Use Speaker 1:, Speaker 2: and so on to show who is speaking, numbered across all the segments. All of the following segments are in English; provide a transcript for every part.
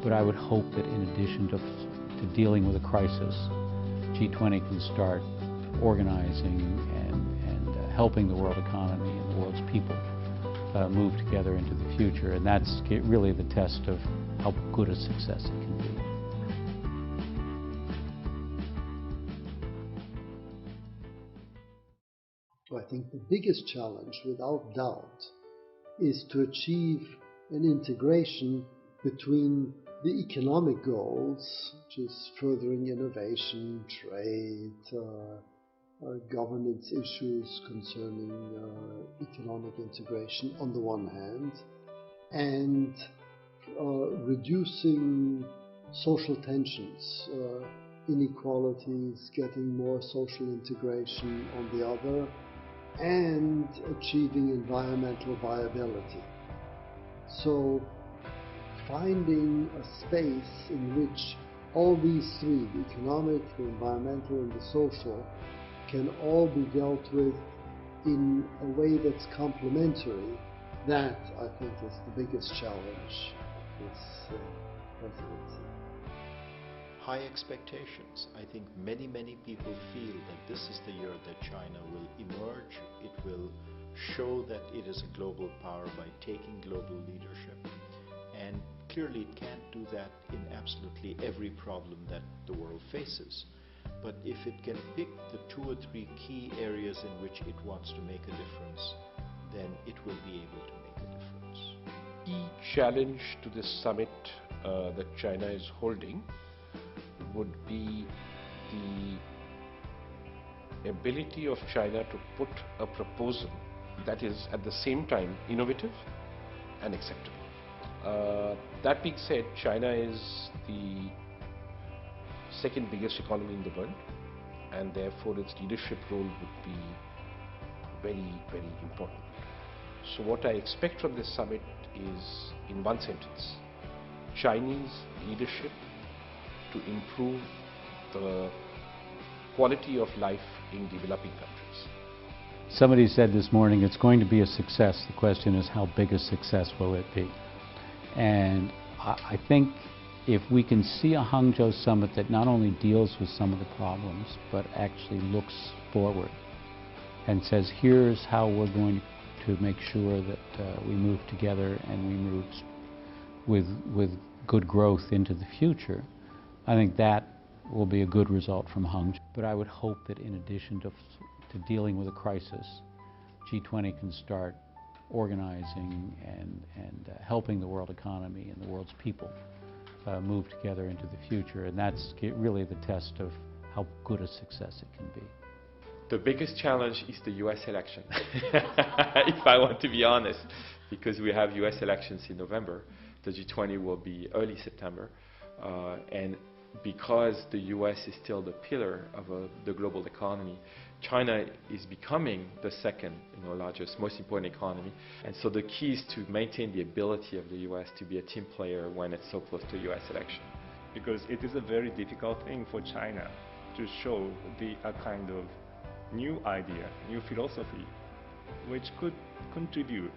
Speaker 1: But I would hope that in addition to dealing with a crisis, G20 can start organizing and helping the world economy and the world's people move together into the future. And that's really the test of how good a success it can be.
Speaker 2: I think the biggest challenge, without doubt, is to achieve an integration between the economic goals, which is furthering innovation, trade, governance issues concerning economic integration on the one hand, and reducing social tensions, inequalities, getting more social integration on the other, and achieving environmental viability. So finding a space in which all these three, the economic, the environmental, and the social, can all be dealt with in a way that's complementary, that I think is the biggest challenge of this presidency.
Speaker 3: High expectations. I think many people feel that this is the year that China will emerge. It will show that it is a global power by taking global leadership. And clearly it can't do that in absolutely every problem that the world faces. But if it can pick the 2 or 3 key areas in which it wants to make a difference, then it will be able to make a difference.
Speaker 4: Key challenge to this summit that China is holding would be the ability of China to put a proposal that is at the same time innovative and acceptable. That being said, China is the second biggest economy in the world, and therefore its leadership role would be very important. So what I expect from this summit is, in one sentence, Chinese leadership to improve the quality of life in developing countries.
Speaker 1: Somebody said this morning it's going to be a success. The question is, how big a success will it be? And I think if we can see a Hangzhou summit that not only deals with some of the problems, but actually looks forward and says, here's how we're going to make sure that we move together and we move with good growth into the future, I think that will be a good result from Hangzhou. But I would hope that in addition to dealing with a crisis, G20 can start organizing and helping the world economy and the world's people move together into the future. And that's really the test of how good a success it can be.
Speaker 5: The biggest challenge is the US election, if I want to be honest, because we have US elections in November. The G20 will be early September. And because the US is still the pillar of the global economy, China is becoming the second largest, most important economy. And so the key is to maintain the ability of the US to be a team player when it's so close to the US election.
Speaker 6: Because it is a very difficult thing for China to show a kind of new idea, new philosophy, which could contribute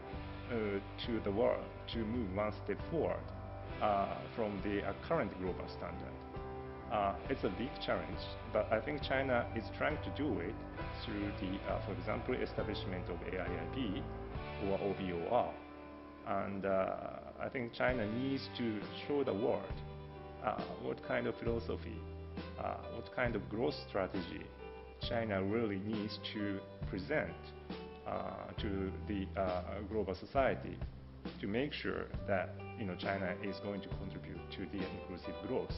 Speaker 6: to the world to move one step forward from the current global standard. It's a big challenge, but I think China is trying to do it through for example, establishment of AIIB or OBOR. And I think China needs to show the world what kind of philosophy, what kind of growth strategy China really needs to present to the global society to make sure that China is going to contribute to the inclusive growth.